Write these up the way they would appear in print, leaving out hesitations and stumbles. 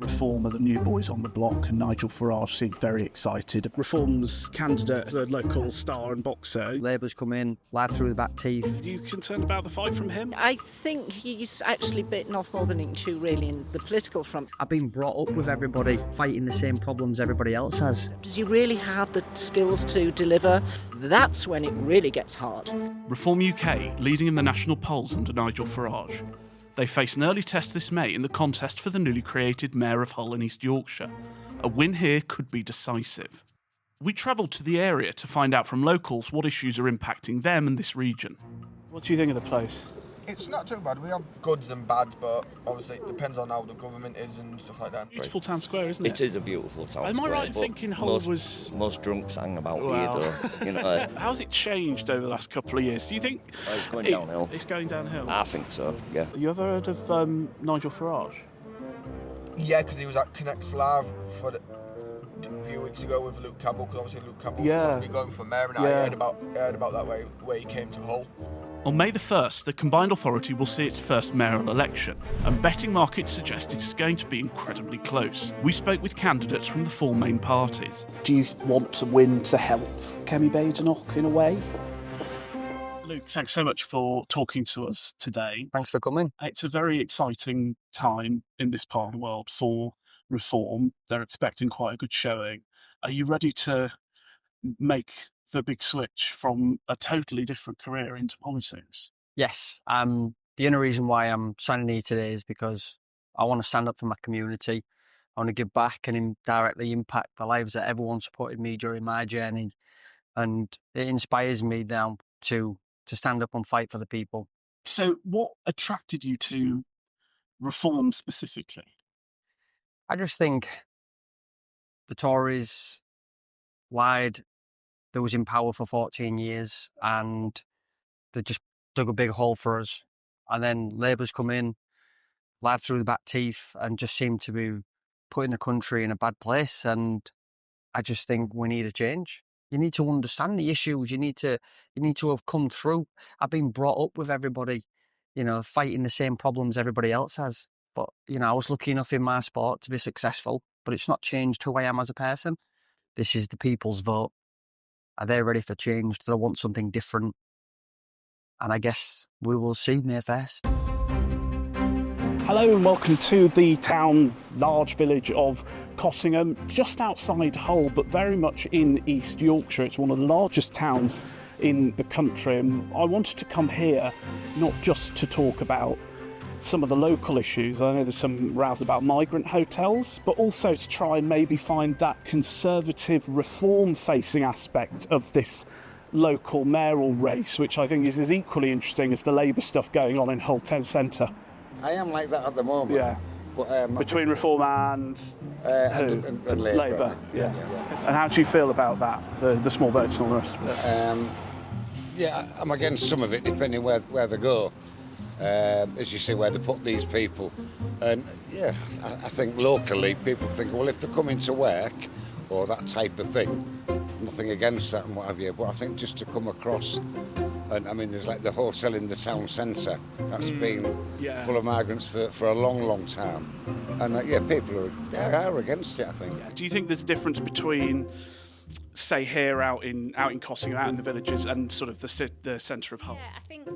Reform are the new boys on the block, and Nigel Farage seems very excited. Reform's candidate is a local star and boxer. Labour's come in, lad through the back teeth. Are you concerned about the fight from him? I think he's actually bitten off more than he can chew, really, in the political front. I've been brought up with everybody fighting the same problems everybody else has. Does he really have the skills to deliver? That's when it really gets hard. Reform UK leading in the national polls under Nigel Farage. They face an early test this May in the contest for the newly created Mayor of Hull in East Yorkshire. A win here could be decisive. We travelled to the area to find out from locals what issues are impacting them and this region. What do you think of the place? It's not too bad. We have goods and bads, but obviously it depends on how the government is and stuff like that. Beautiful town square, isn't it? It is a beautiful town Am square. I right in thinking Hull was... Most drunks hang about Wow. here, though. You know, How's it changed over the last couple of years? Do you think... it's going downhill. It's going downhill? I think so, yeah. You ever heard of Nigel Farage? Yeah, because he was at Connect Live for a few weeks ago with Luke Campbell, because obviously Luke Campbell's supposed to be going for mayor, and I heard about that where he came to Hull. On May the 1st, the combined authority will see its first mayoral election, and betting markets suggest it is going to be incredibly close. We spoke with candidates from the four main parties. Do you want to win to help Kemi Badenoch in a way? Luke, thanks so much for talking to us today. Thanks for coming. It's a very exciting time in this part of the world for Reform. They're expecting quite a good showing. Are you ready to make the big switch from a totally different career into politics? Yes, the only reason why I'm signing here today is because I want to stand up for my community. I want to give back and directly impact the lives that everyone supported me during my journey. And it inspires me now to stand up and fight for the people. So what attracted you to Reform specifically? I just think the Tories lied. They was in power for 14 years and they just dug a big hole for us. And then Labour's come in, lied through the back teeth, and just seemed to be putting the country in a bad place. And I just think we need a change. You need to understand the issues. You need to have come through. I've been brought up with everybody, fighting the same problems everybody else has. But, I was lucky enough in my sport to be successful, but it's not changed who I am as a person. This is the people's vote. Are they ready for change? Do they want something different? And I guess we will see May 1st. Hello and welcome to the town, large village of Cottingham, just outside Hull, but very much in East Yorkshire. It's one of the largest towns in the country, and I wanted to come here not just to talk about some of the local issues. I know there's some rows about migrant hotels, but also to try and maybe find that conservative reform-facing aspect of this local mayoral race, which I think is as equally interesting as the Labour stuff going on in Hull Town Centre. I am like that at the moment. Yeah. But, between Reform and and Labour. Yeah. And how do you feel about that, the small votes and all the rest of it? Yeah, I'm against some of it, depending where they go. As you see, where they put these people. And yeah, I think locally people think, well, if they're coming to work or that type of thing, nothing against that and what have you, but I think just to come across, and I mean, there's like the hotel in the town centre that's been full of migrants for a long, long time. And people are against it, I think. Yeah. Do you think there's a difference between, say, here out in Cottingham, out in the villages, and sort of the centre of Hull? Yeah, I think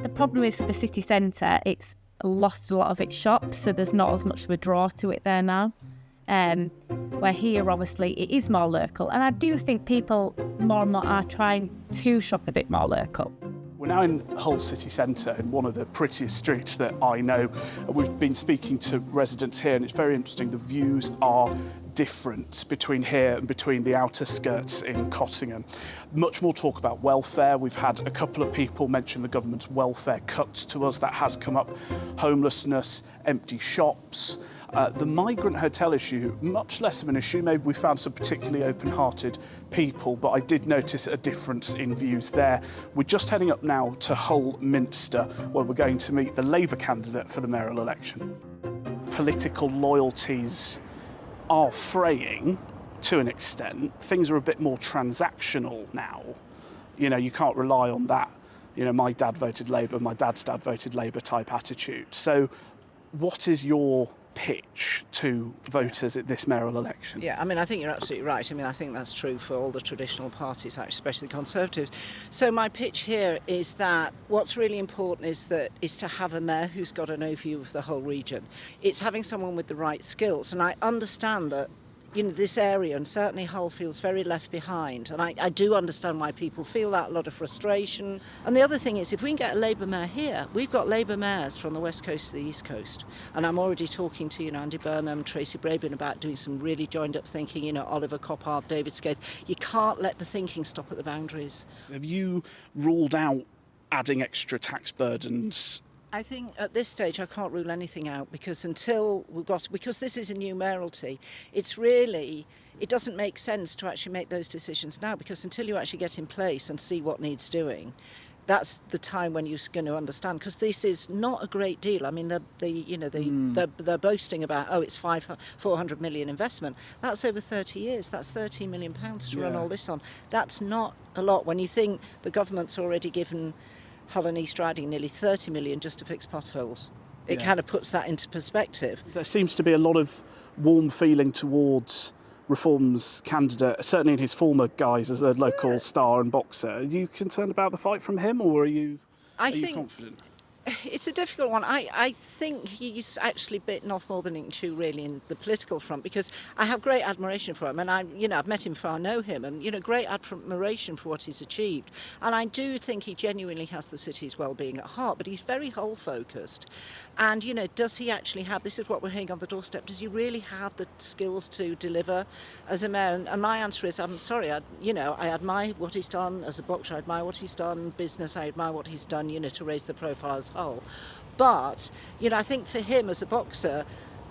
the problem is with the city centre, it's lost a lot of its shops, so there's not as much of a draw to it there now. Where here, obviously, it is more local, and I do think people more and more are trying to shop a bit more local. We're now in Hull city centre, in one of the prettiest streets that I know. We've been speaking to residents here, and it's very interesting. The views are different between here and between the outer skirts in Cottingham. Much more talk about welfare. We've had a couple of people mention the government's welfare cuts to us. That has come up. Homelessness, empty shops. The migrant hotel issue, much less of an issue. Maybe we found some particularly open-hearted people, but I did notice a difference in views there. We're just heading up now to Hull Minster, where we're going to meet the Labour candidate for the mayoral election. Political loyalties are fraying to an extent. Things are a bit more transactional now. You can't rely on that, my dad voted Labour, my dad's dad voted Labour type attitude. So what is your pitch to voters at this mayoral election? Yeah, I mean, I think you're absolutely right. I mean, I think that's true for all the traditional parties, actually, especially the Conservatives. So my pitch here is that what's really important is to have a mayor who's got an overview of the whole region. It's having someone with the right skills, and I understand that, you know, this area, and certainly Hull, feels very left behind. And I do understand why people feel that, a lot of frustration. And the other thing is, if we can get a Labour mayor here, we've got Labour mayors from the West Coast to the East Coast. And I'm already talking to, Andy Burnham, Tracy Brabin about doing some really joined-up thinking, Oliver Coppard, David Scaith. You can't let the thinking stop at the boundaries. Have you ruled out adding extra tax burdens? I think at this stage I can't rule anything out, because because this is a new mayoralty, it doesn't make sense to actually make those decisions now, because until you actually get in place and see what needs doing, that's the time when you're going to understand, because this is not a great deal. I mean, they're boasting about, it's 400 million investment. That's over 30 years. That's £13 million to run all this on. That's not a lot when you think the government's already given Hull and East Riding nearly 30 million just to fix potholes. It kind of puts that into perspective. There seems to be a lot of warm feeling towards Reform's candidate, certainly in his former guise as a local star and boxer. Are you concerned about the fight from him, or are you confident? It's a difficult one. I think he's actually bitten off more than he can chew, really, in the political front, because I have great admiration for him, and I've met him before, I know him, and great admiration for what he's achieved. And I do think he genuinely has the city's well-being at heart, but he's very Hull focused. And does he actually have? This is what we're hearing on the doorstep. Does he really have the skills to deliver as a mayor? And my answer is, I'm sorry. I admire what he's done as a boxer. I admire what he's done in business. I admire what he's done, to raise the profile as Hull. But I think for him as a boxer,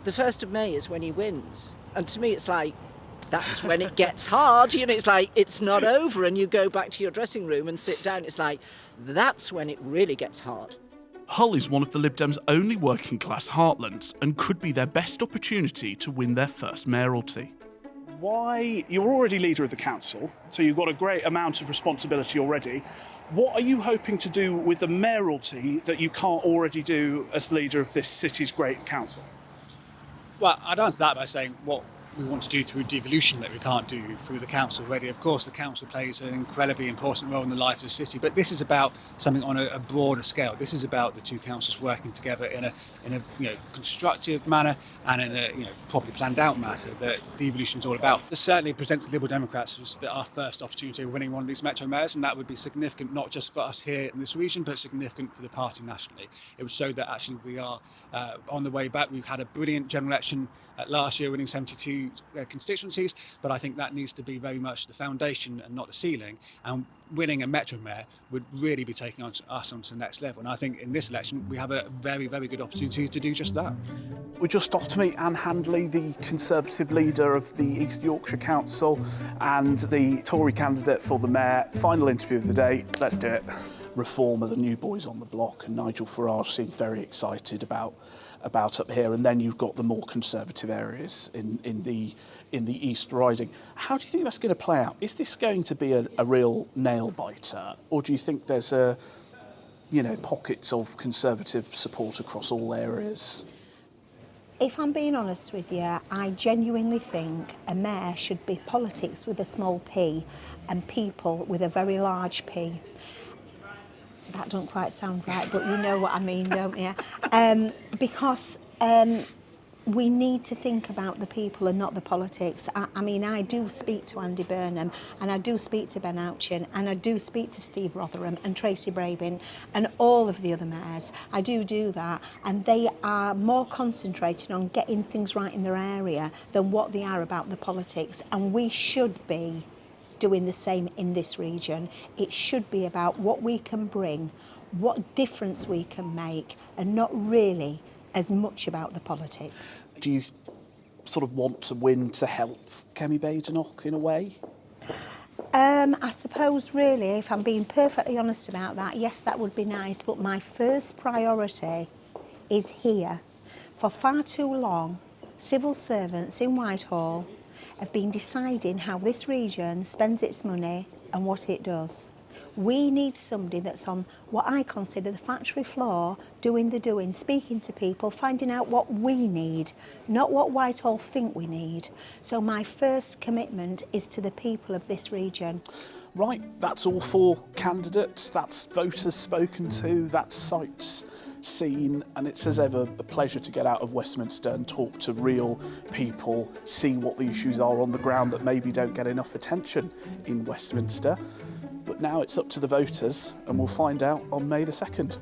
the 1st of May is when he wins. And to me, it's like, that's when it gets hard. It's like, it's not over, and you go back to your dressing room and sit down. It's like, that's when it really gets hard. Hull is one of the Lib Dem's only working class heartlands and could be their best opportunity to win their first mayoralty. Why? You're already leader of the council, so you've got a great amount of responsibility already. What are you hoping to do with the mayoralty that you can't already do as leader of this city's great council? Well, I'd answer that by saying what we want to do through devolution that we can't do through the council already. Of course, the council plays an incredibly important role in the life of the city, but this is about something on a broader scale. This is about the two councils working together in a constructive manner and in a properly planned out manner that devolution is all about. This certainly presents the Liberal Democrats as our first opportunity of winning one of these metro mayors, and that would be significant not just for us here in this region, but significant for the party nationally. It would show that actually we are on the way back. We've had a brilliant general election last year, winning 72 constituencies, but I think that needs to be very much the foundation and not the ceiling, and winning a metro mayor would really be taking us onto the next level, and I think in this election we have a very, very good opportunity to do just that. We're just off to meet Anne Handley, the Conservative leader of the East Yorkshire Council and the Tory candidate for the mayor. Final interview of the day, let's do it. Reform are the new boys on the block, and Nigel Farage seems very excited about up here, and then you've got the more conservative areas in the East Riding. How do you think that's going to play out? Is this going to be a real nail biter, or do you think there's pockets of conservative support across all areas? If I'm being honest with you, I genuinely think a mayor should be politics with a small p and people with a very large P. That don't quite sound right, but you know what I mean, don't you? Because we need to think about the people and not the politics. I do speak to Andy Burnham, and I do speak to Ben Ouchin, and I do speak to Steve Rotherham and Tracy Brabin and all of the other mayors. I do that, and they are more concentrated on getting things right in their area than what they are about the politics, and we should be doing the same in this region. It should be about what we can bring, what difference we can make, and not really as much about the politics. Do you sort of want to win to help Kemi Badenoch in a way? I suppose really, if I'm being perfectly honest about that, yes, that would be nice, but my first priority is here. For far too long, civil servants in Whitehall have been deciding how this region spends its money and what it does. We need somebody that's on what I consider the factory floor, doing the doing, speaking to people, finding out what we need, not what Whitehall think we need. So my first commitment is to the people of this region. Right, that's all 4 candidates, that's voters spoken to, that's sights seen, and it's as ever a pleasure to get out of Westminster and talk to real people, see what the issues are on the ground that maybe don't get enough attention in Westminster. But now it's up to the voters, and we'll find out on May the 2nd.